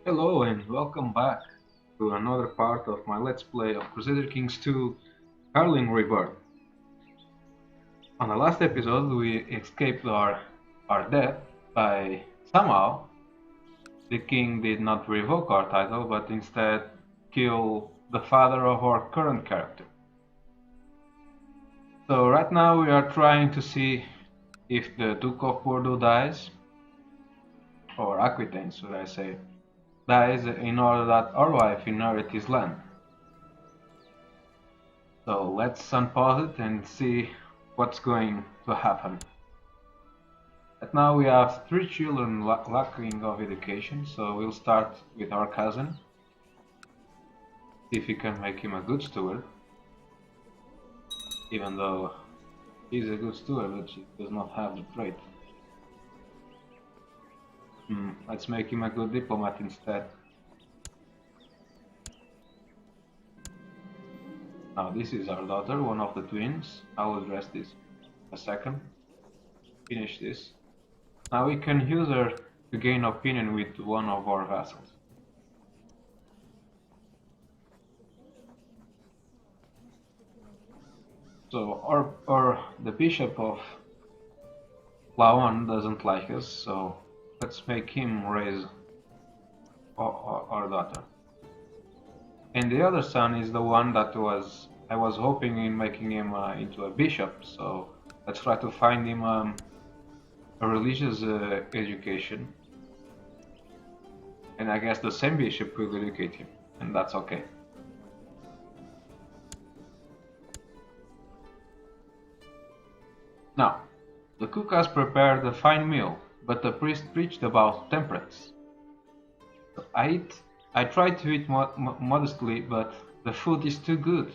Hello and welcome back to another part of my Let's Play of Crusader Kings 2 Karling Rebirth. On the last episode we escaped our death by somehow the king did not revoke our title but instead kill the father of our current character. So right now we are trying to see if the Duke of Bordeaux dies, or Aquitaine should I say, dies in order that our wife inherit his land. So let's unpause it and see what's going to happen. But now we have three children lacking of education, so we'll start with our cousin. See if we can make him a good steward. Even though he's a good steward, but he does not have the trait. Let's make him a good diplomat instead. Now this is our daughter, one of the twins. I'll address this in a second. Finish this. Now we can use her to gain opinion with one of our vassals. So the bishop of Laon doesn't like us, so let's make him raise our daughter. And the other son is the one that I was hoping in making him into a bishop, so let's try to find him a religious education. And I guess the same bishop will educate him, and that's okay. Now, the cook has prepared a fine meal, but the priest preached about temperance. I tried to eat modestly, but the food is too good.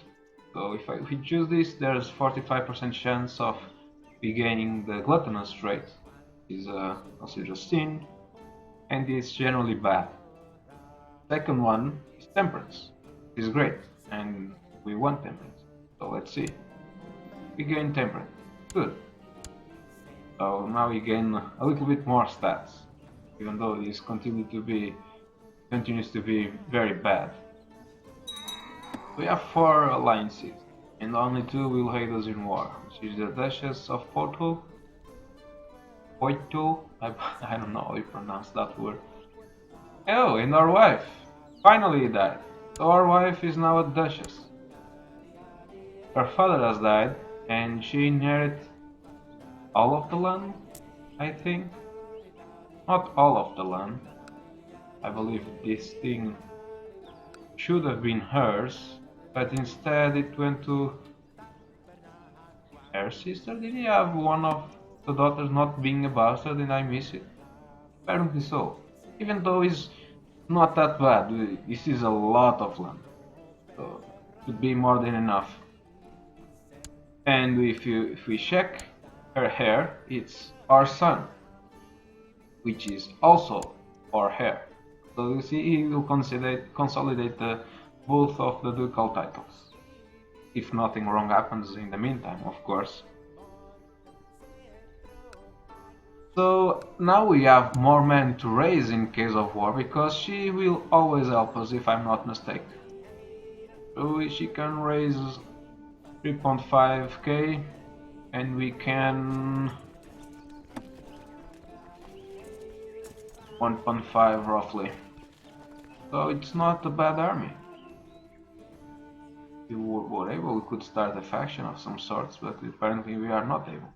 So if we choose this, there's 45% chance of regaining the gluttonous trait. Is considered a sin, and it's generally bad. Second one is temperance. It's great, and we want temperance. So let's see. We gain temperance. Good. So now we gain a little bit more stats, even though this continues to be very bad. We have 4 alliances, and only 2 will aid us in war, which is the Duchess of Porto, I don't know how you pronounce that word. Oh, and our wife! Finally died. So our wife is now a Duchess. Her father has died, and she inherits all of the land, I think. Not all of the land. I believe this thing should have been hers, but instead it went to her sister. Did he have one of the daughters not being a bastard and I miss it? Apparently so. Even though it's not that bad, this is a lot of land. So it should be more than enough. And if we check her hair, it's our son, which is also our heir. So you see, he will consolidate both of the ducal titles. If nothing wrong happens in the meantime, of course. So now we have more men to raise in case of war, because she will always help us if I'm not mistaken. So she can raise 3.5k and we can 1.5 roughly. So it's not a bad army. If we were able, we could start a faction of some sorts, but apparently we are not able.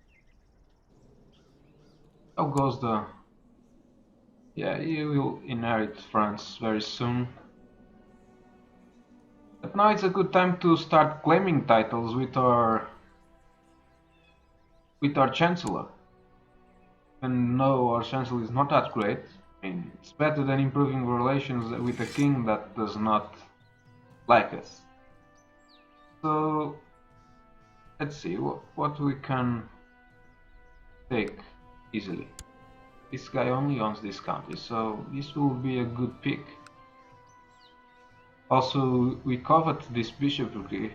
How goes the... Yeah, he will inherit France very soon. But now it's a good time to start claiming titles with our Chancellor. And no, our Chancellor is not that great. I mean, it's better than improving relations with a king that does not like us. So let's see what we can take easily. This guy only owns this country, so this will be a good pick. Also, we covered this bishopric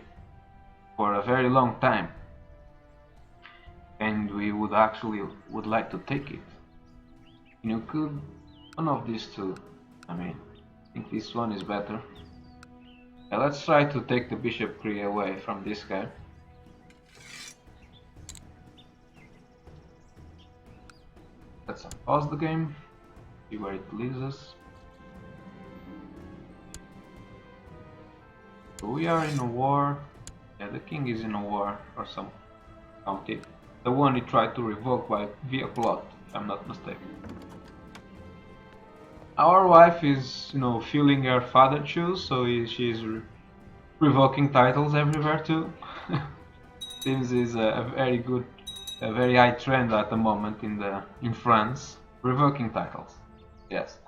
for a very long time, and we would like to take it. You could one of these two. I mean, this one is better. Yeah, let's try to take the bishopry away from this guy. Let's pause the game, see where it leads us. So we are in a war. Yeah, the king is in a war for some county. The one he tried to revoke via plot, if I'm not mistaken. Our wife is, filling her father shoes, so she's revoking titles everywhere too. Seems is a very high trend at the moment in France. Revoking titles. Yes.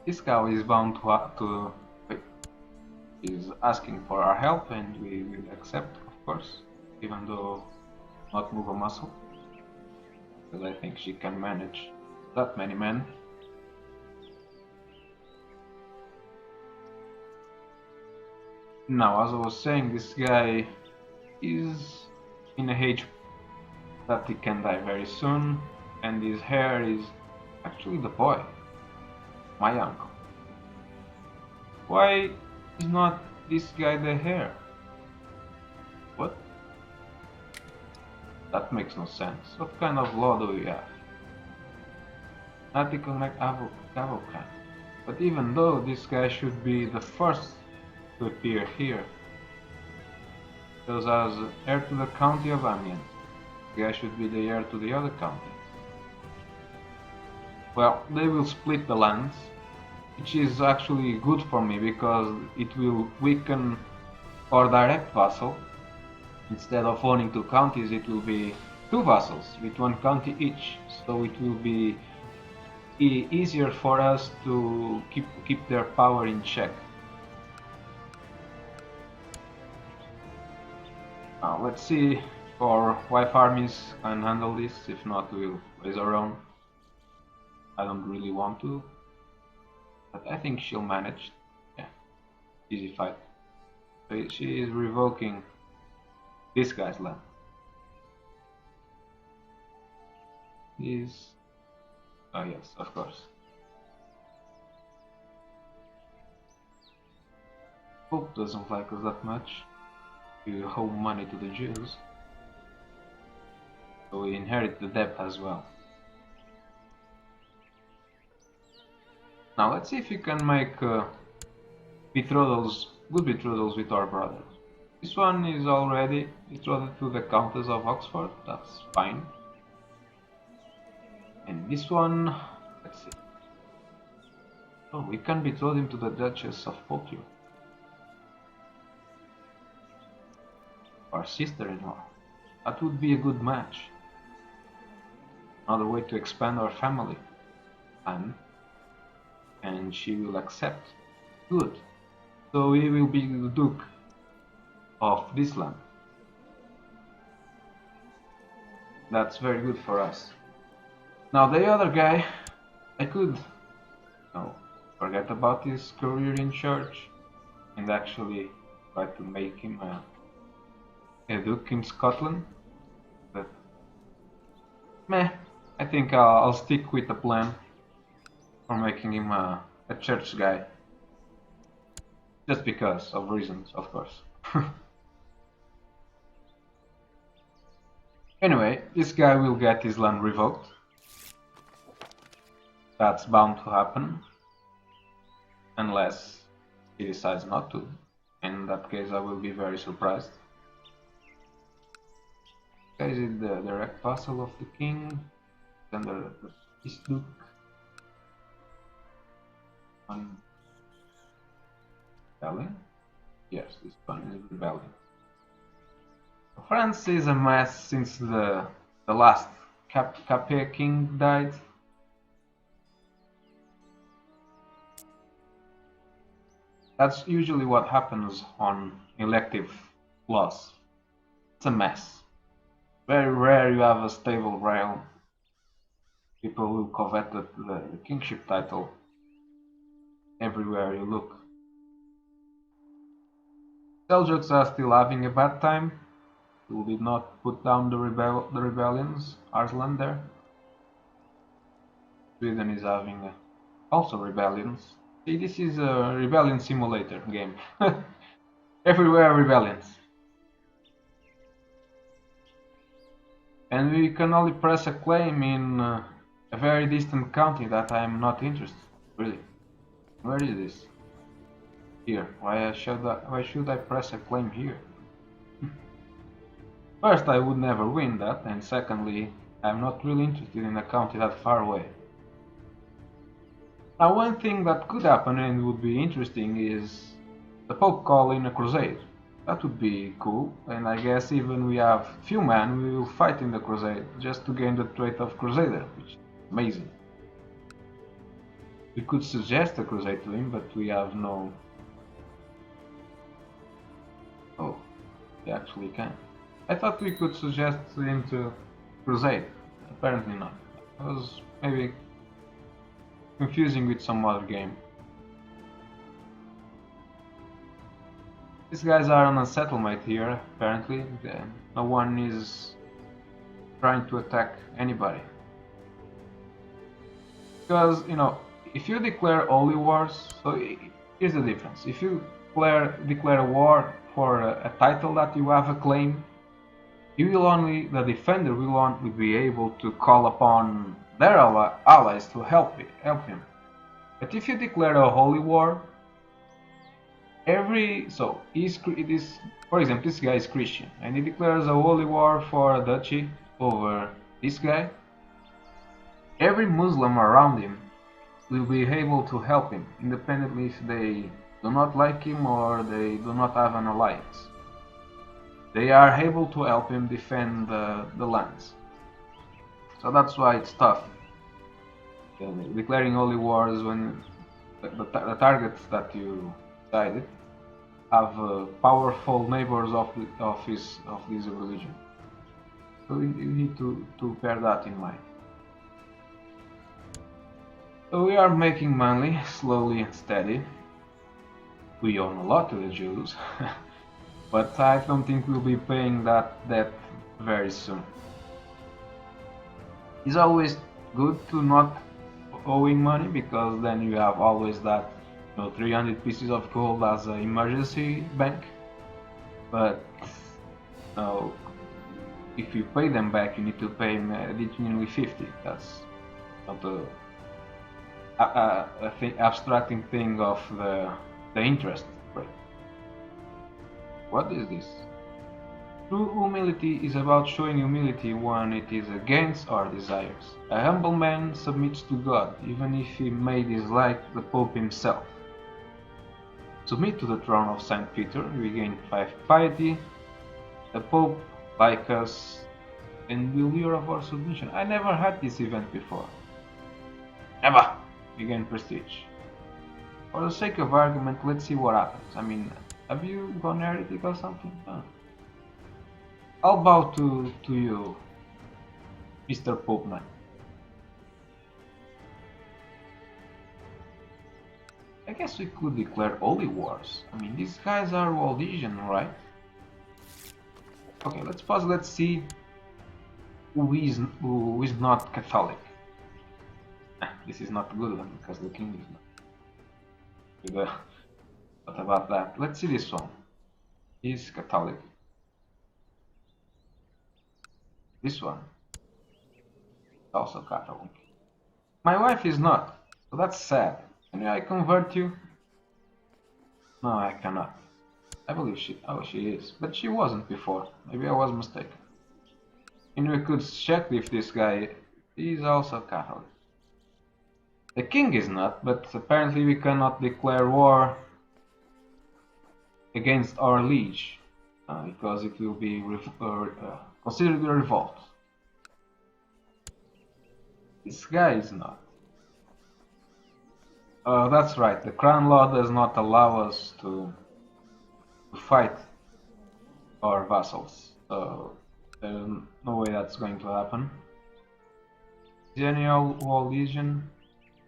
This cow is bound to is asking for our help, and we will accept, of course, even though not move a muscle, because I think she can manage that many men. Now, as I was saying, this guy is in a age that he can die very soon, and his heir is actually the boy, my uncle. Why is not this guy the heir? What? That makes no sense. What kind of law do we have? Article like Avocat. But even though this guy should be the first to appear here, because as heir to the county of Amiens, the guy should be the heir to the other county. Well, they will split the lands, which is actually good for me because it will weaken our direct vassal. Instead of owning two counties, it will be two vassals with one county each, so it will be easier for us to keep their power in check. Now let's see if our wife armies can handle this. If not, we'll raise our own. I don't really want to, but I think she'll manage. Yeah, easy fight. So she is revoking this guy's land. Oh yes, of course. Pope doesn't like us that much. We owe money to the Jews, so we inherit the debt as well. Now let's see if we can make betrothals, good betrothals with our brothers. This one is already betrothed to the Countess of Oxford, that's fine. And this one, let's see. Oh, we can betroth him to the Duchess of Poitiers. Our sister-in-law. That would be a good match. Another way to expand our family. And she will accept. Good. So he will be the Duke of this land. That's very good for us. Now the other guy, I could forget about his career in church and actually try to make him a Duke in Scotland, but meh, I think I'll stick with the plan for making him a church guy, just because of reasons, of course. Anyway, this guy will get his land revoked. That's bound to happen, unless he decides not to. In that case, I will be very surprised. Is it the direct vassal of the king? Under this duke. One rebellion? Yes, this one is rebellion. France is a mess since the last Capet king died. That's usually what happens on elective laws. It's a mess. Very rare you have a stable realm. People will covet the kingship title everywhere you look. Seljuks are still having a bad time. We did not put down the rebellions, Arslan there. Sweden is having also rebellions. See, this is a rebellion simulator game. Everywhere rebellions. And we can only press a claim in a very distant country that I am not interested. Really. Where is this? Here. Why should I press a claim here? First, I would never win that, and secondly, I'm not really interested in a country that far away. Now, one thing that could happen and would be interesting is the Pope calling a crusade. That would be cool, and I guess even we have few men, we will fight in the crusade just to gain the trait of Crusader, which is amazing. We could suggest a crusade to him, but we have no... Oh, we actually can. I thought we could suggest him to crusade. Apparently not. I was maybe confusing with some other game. These guys are on a settlement here, apparently. No one is trying to attack anybody. Because, you know, if you declare holy wars, so here's the difference. If you declare a war for a title that you have a claim, you will only, the defender will only be able to call upon their allies to help him. But if you declare a holy war, for example, this guy is Christian, and he declares a holy war for a duchy over this guy. Every Muslim around him will be able to help him, independently if they do not like him or they do not have an alliance. They are able to help him defend the lands. So that's why it's tough. Declaring holy wars when the targets that you decided have powerful neighbors of this religion. So you need to bear that in mind. So we are making money slowly and steady. We own a lot to the Jews, but I don't think we'll be paying that debt very soon. It's always good to not owing money, because then you have always that 300 pieces of gold as an emergency bank. But if you pay them back, you need to pay additionally 50. That's not abstracting thing of the interest rate. What is this? True humility is about showing humility when it is against our desires. A humble man submits to God, even if he may dislike the Pope himself. Submit to the throne of Saint Peter, we gain 5 piety. The Pope, like us, and will hear of our submission. I never had this event before. Never! We gain prestige. For the sake of argument, let's see what happens. I mean, have you gone heretic or something? Huh. I'll bow to you, Mr. Pope Man. I guess we could declare holy wars. I mean, these guys are Waldensian, right? Okay, let's pause. Let's see who is not Catholic. This is not a good one because the king is not. What about that? Let's see this one. He's Catholic. This one also Catholic. My wife is not, so that's sad. Can I convert you? No, I cannot. I believe she is, but she wasn't before. Maybe I was mistaken. And we could check if this guy is also Catholic. The king is not, but apparently we cannot declare war against our liege, because it will be considered a revolt. This guy is not. That's right, the crown law does not allow us to fight our vassals, so there's no way that's going to happen. Is there any wall legion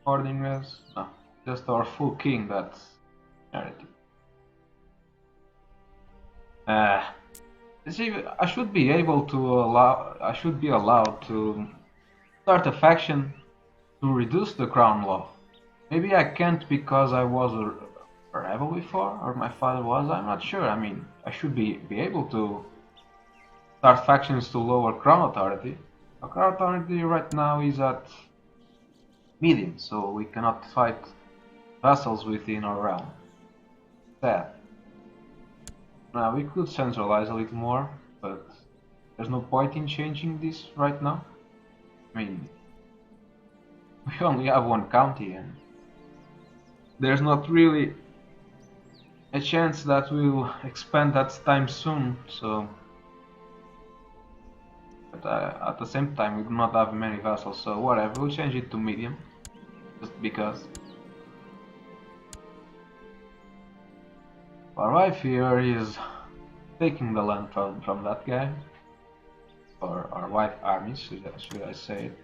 ordering us? No, just our full king, that's narrative. See, I should be allowed to start a faction to reduce the crown law. Maybe I can't because I was a rebel before, or my father was, I'm not sure. I mean, I should be able to start factions to lower crown authority. Our crown authority right now is at medium, so we cannot fight vassals within our realm. Sad. Now we could centralize a little more, but there's no point in changing this right now. I mean, we only have one county and there's not really a chance that we'll expand that time soon, so... But at the same time we do not have many vassals, so whatever, we'll change it to medium. Just because. Our wife here is taking the land from that guy. Or our wife armies, should I say it.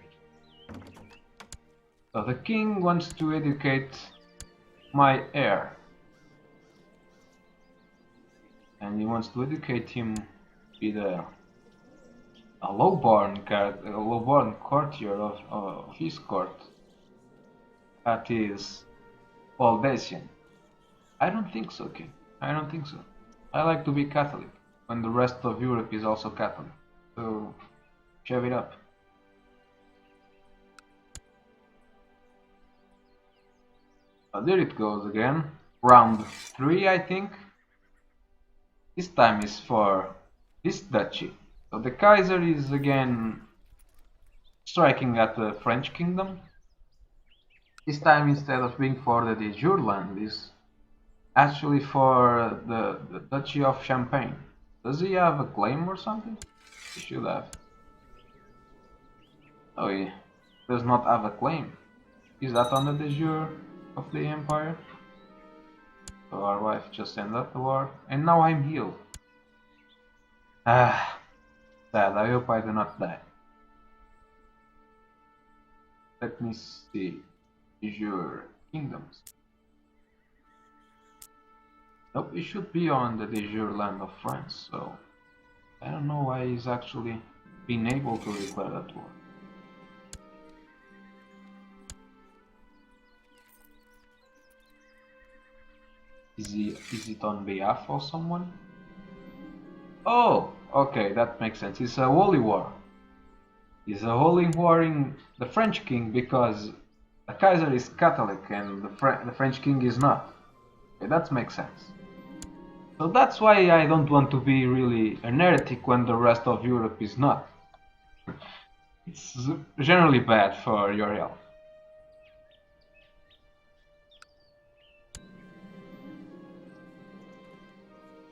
So the king wants to educate my heir. And he wants to educate him with a low-born courtier of his court. That is Valdesian. I don't think so, king. I don't think so. I like to be Catholic, when the rest of Europe is also Catholic. So, shove it up. There it goes again. Round 3, I think. This time is for this duchy. So the Kaiser is again striking at the French kingdom. This time, instead of being for the de jure land, is actually for the Duchy of Champagne. Does he have a claim or something? He should have. Oh, he does not have a claim. Is that on the de jure of the empire? So our wife just ended the war, and now I'm healed. Ah, sad. I hope I do not die. Let me see. De jure kingdoms. Nope, it should be on the de jure land of France, so I don't know why he's actually been able to declare that war. Is it on behalf of someone? Oh, okay, that makes sense. It's a holy war. It's a holy war in the French king because the Kaiser is Catholic and the French king is not. Okay, that makes sense. So that's why I don't want to be really an heretic when the rest of Europe is not. It's generally bad for your health.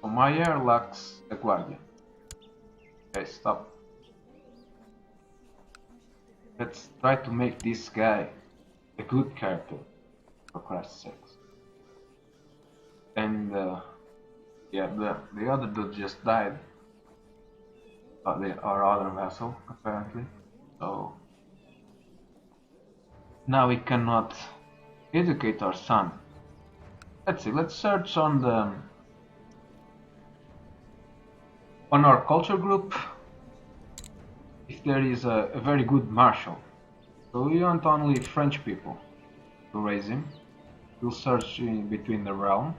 So my heir lacks a guardian. Okay, stop. Let's try to make this guy a good character, for Christ's sakes. And yeah, the other dude just died. Our other vassal, apparently. So now we cannot educate our son. Let's see. Let's search on our culture group if there is a very good marshal. So we want only French people to raise him. We'll search in between the realm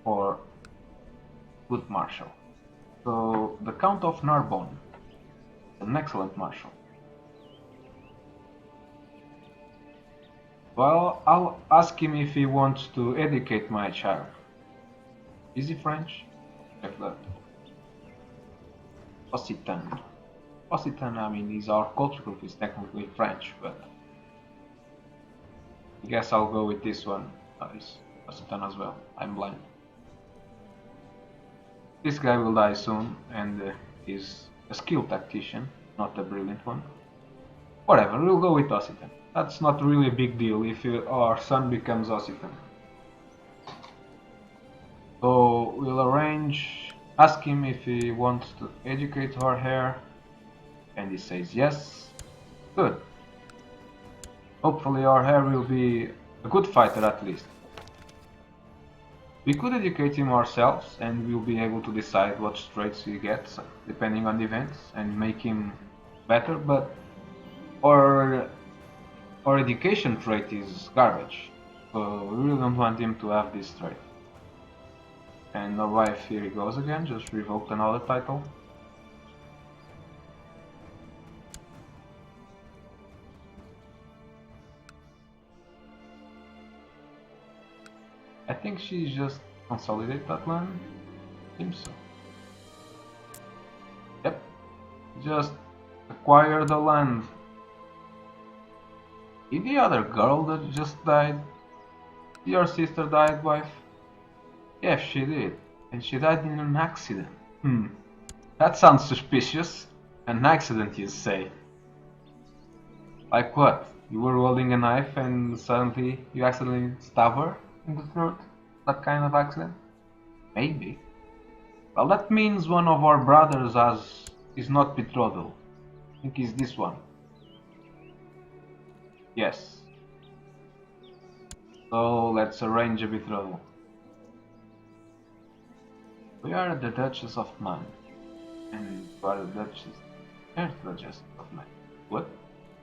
for good marshal. So the Count of Narbonne, an excellent marshal. Well, I'll ask him if he wants to educate my child. Is he French? Check that. Occitan. Occitan, I mean, is our culture group, is technically French, but I guess I'll go with this one. It's Occitan as well. I'm blind. This guy will die soon, and he's a skilled tactician, not a brilliant one. Whatever, we'll go with Occitan. That's not really a big deal if our son becomes Occitan. So we'll ask him if he wants to educate our heir, and he says yes. Good. Hopefully our heir will be a good fighter at least. We could educate him ourselves and we'll be able to decide what traits he gets depending on the events and make him better, but our Our education trait is garbage, so we really don't want him to have this trait. And our wife, here he goes again, just revoked another title. I think she just consolidated that land. Seems so. Yep, just acquire the land. Did the other girl that just died? Your sister died, wife? Yes, she did. And she died in an accident. That sounds suspicious. An accident, you say? Like what? You were holding a knife and suddenly you accidentally stab her in the throat? That kind of accident? Maybe. Well, that means one of our brothers is not betrothal. I think it's this one. Yes. So let's arrange a betrothal. We are the Duchess of Man, and you are the Duchess, Duchess of Man. What?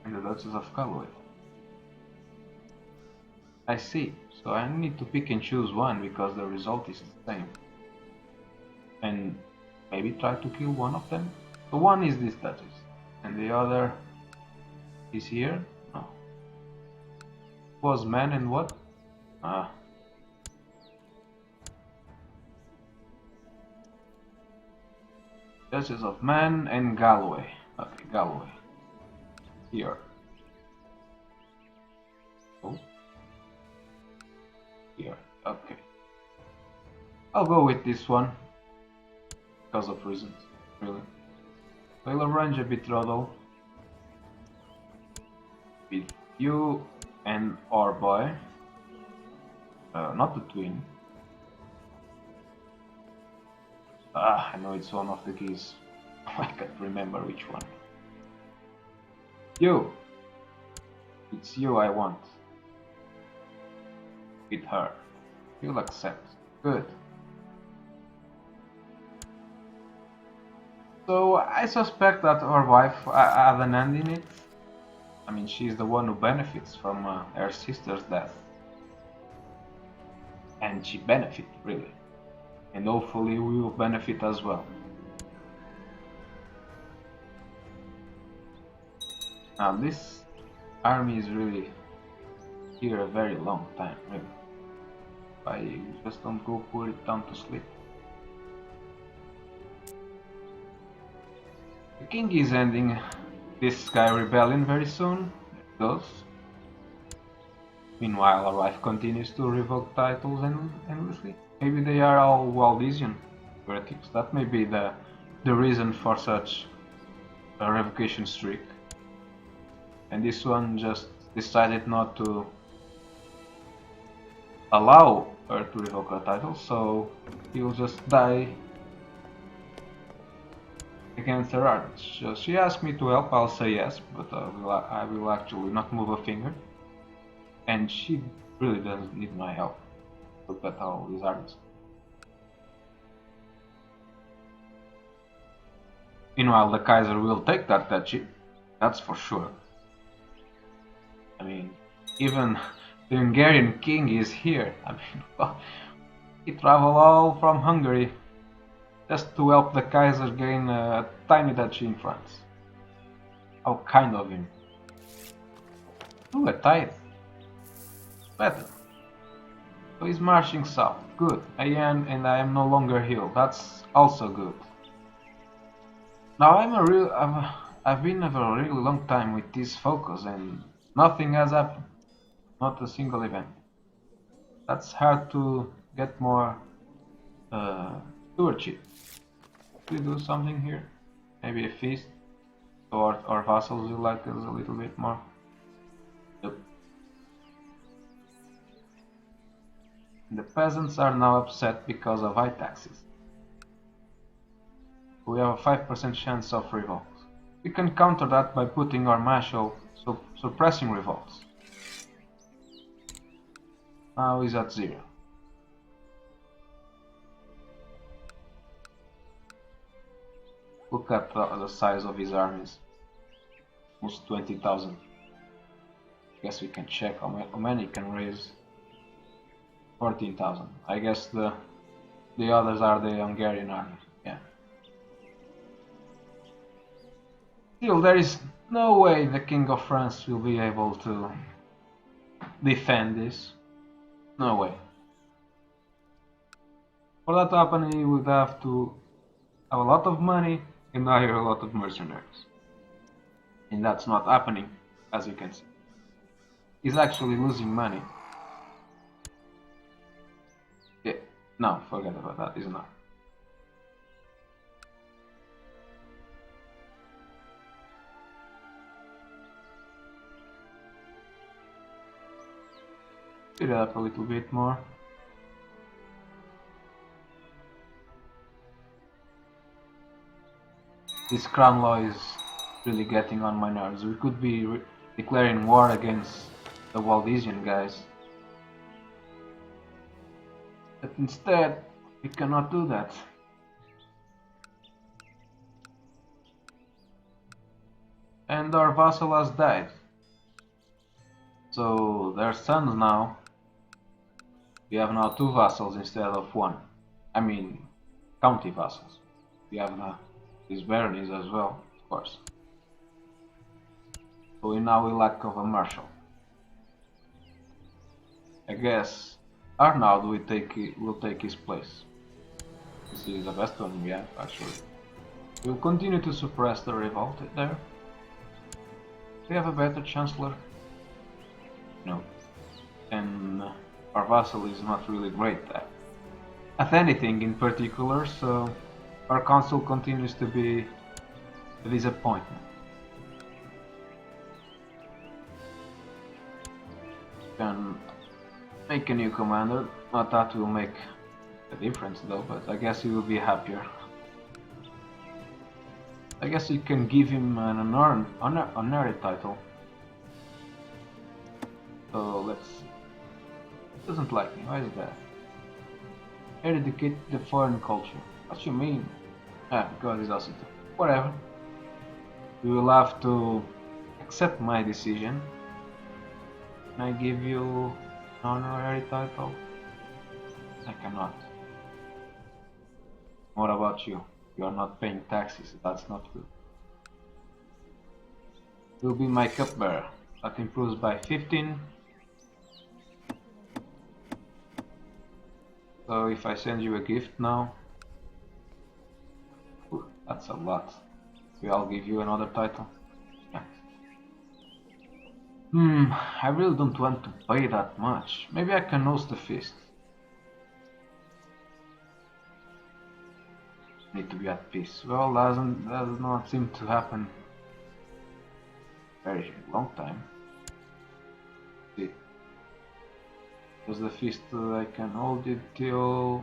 And the Duchess of Galway. I see. So I need to pick and choose one because the result is the same. And maybe try to kill one of them. So one is this Duchess, and the other is here. No. Was man and what? Ah. Duchess of Man and Galway. Okay, Galway. Here. Oh. Here. Okay. I'll go with this one. Because of reasons, really. We'll arrange a betrothal with you and our boy. Not the twin. I know it's one of the keys. I can't remember which one. You! It's you I want. With her. You'll accept. Good. So I suspect that our wife had an hand in it. I mean, she's the one who benefits from her sister's death. And she benefits, really. And hopefully we will benefit as well. Now this army is really here a very long time, really. I just don't go put it down to sleep. The king is ending this Sky Rebellion very soon. It goes. Meanwhile, our wife continues to revoke titles endlessly. Maybe they are all Waldesian heretics. That may be the reason for such a revocation streak. And this one just decided not to allow her to revoke her title, so he'll just die against her ardents. So she asked me to help, I'll say yes, but I will actually not move a finger. And she really doesn't need my help. Look at all these ardents. Meanwhile, the Kaiser will take that duchy, that's for sure. I mean, even the Hungarian king is here. I mean, he traveled all from Hungary just to help the Kaiser gain a tiny duchy in France. How kind of him. Ooh, a tithe. Better. So he's marching south. Good. I am no longer healed. That's also good. Now I've been for a really long time with this focus and nothing has happened. Not a single event. That's hard to get more stewardship. We do something here. Maybe a feast. So our vassals will like us a little bit more. Yep. The peasants are now upset because of high taxes. We have a 5% chance of revolt. We can counter that by putting our marshal suppressing revolts. Now he's at 0. Look at the size of his armies. Almost 20,000. Guess we can check how many can raise. 14,000. I guess the others are the Hungarian army. Yeah. Still, there is no way the King of France will be able to defend this. No way. For that to happen, he would have to have a lot of money and hire a lot of mercenaries. And that's not happening, as you can see. He's actually losing money. Yeah, no, forget about that, he's not. Speed it up a little bit more. This crown law is really getting on my nerves. We could be declaring war against the Waldesian guys. But instead, we cannot do that. And our vassal has died. So their sons now. We have now 2 vassals instead of 1. I mean, county vassals. We have now these baronies as well, of course. So we now will lack of a marshal. I guess Arnaud will take his place. This is the best one we have, actually. We will continue to suppress the revolt there. Do we have a better chancellor? No. And our vassal is not really great at anything in particular, so our council continues to be a disappointment. Can make a new commander. Not that will make a difference though, but I guess he will be happier. I guess you can give him an honorary title. So let's. Doesn't like me. Why is that? Eradicate the foreign culture. What you mean? Ah, because it's also whatever. You will have to accept my decision. Can I give you an honorary title? I cannot. What about you? You are not paying taxes. That's not good. You'll be my cupbearer. That improves by 15. So if I send you a gift now, that's a lot. So I'll give you another title. Yeah. I really don't want to pay that much. Maybe I can host a feast. Need to be at peace. Well, does not seem to happen. Very long time. See. Was the feast I can hold it till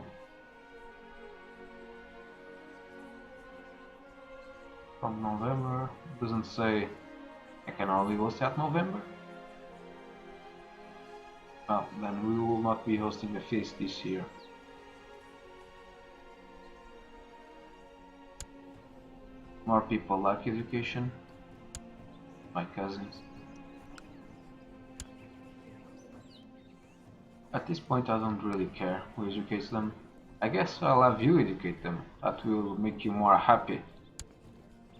from November. It doesn't say I can only host at November. Well, then we will not be hosting a feast this year. More people like education. My cousins. At this point I don't really care who educates them. I guess I'll have you educate them. That will make you more happy.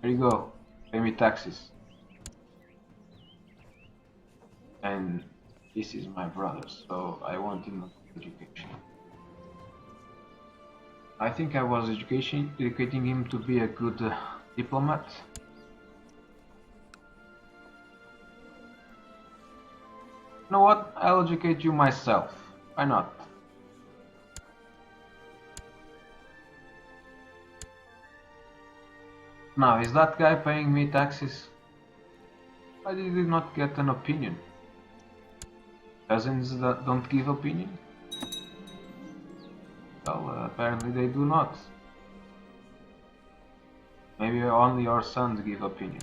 There you go. Pay me taxes. And this is my brother, so I want him education. I think I was educating him to be a good diplomat. You know what? I'll educate you myself. Why not? Now, is that guy paying me taxes? Why did he not get an opinion? Cousins that don't give opinion? Well, apparently they do not. Maybe only our sons give opinion.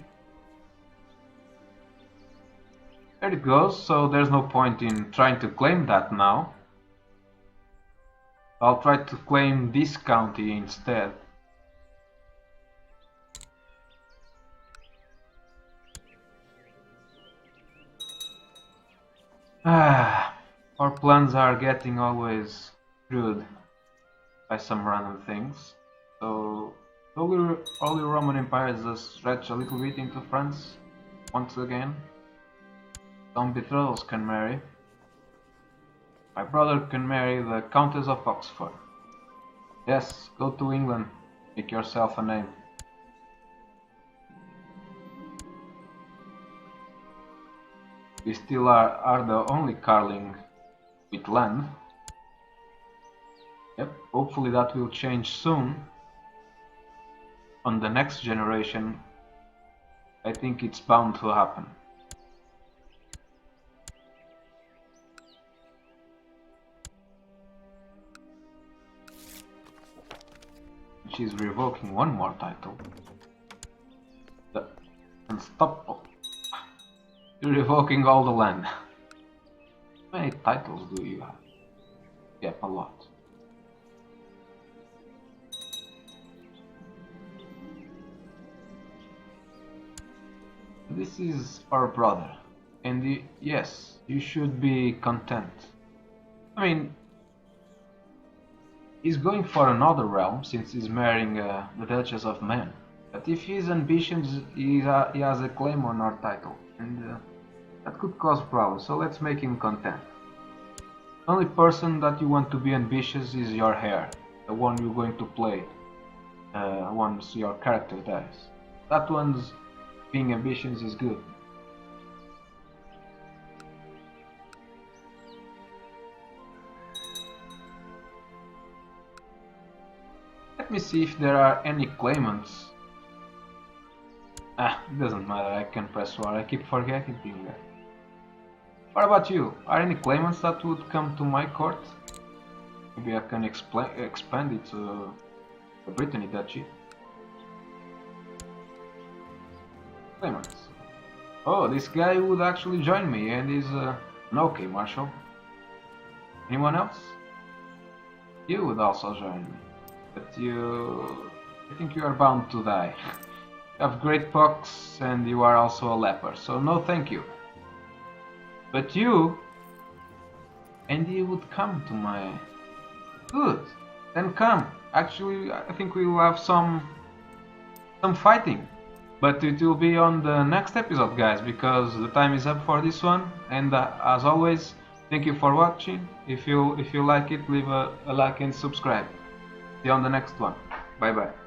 There it goes, so there's no point in trying to claim that now. I'll try to claim this county instead. Ah, our plans are getting always screwed by some random things. So, the Holy Roman Empire just stretch a little bit into France once again. Some betrothals can marry. My brother can marry the Countess of Oxford. Yes, go to England, make yourself a name. We still are the only Karling with land. Yep, hopefully that will change soon. On the next generation, I think it's bound to happen. She's revoking one more title. The Unstoppable. You're revoking all the land. How many titles do you have? Yep, a lot. This is our brother, and yes, you should be content. I mean, he's going for another realm since he's marrying the Duchess of Man. But if he's ambitious, he has a claim on our title, and that could cause problems, so let's make him content. The only person that you want to be ambitious is your heir, the one you're going to play once your character dies. That one's being ambitious is good. Let me see if there are any claimants. It doesn't matter, I can press war, I keep forgetting that. What about you? Are any claimants that would come to my court? Maybe I can expand it to the Brittany Duchy. Claimants. Oh, this guy would actually join me and is an okay marshal. Anyone else? You would also join me. But I think you are bound to die. You have great pox and you are also a leper, so no thank you. But you, and you would come to my... Good, then come. Actually, I think we will have some fighting. But it will be on the next episode, guys, because the time is up for this one. And as always, thank you for watching. If you like it, leave a like and subscribe. See you on the next one. Bye bye.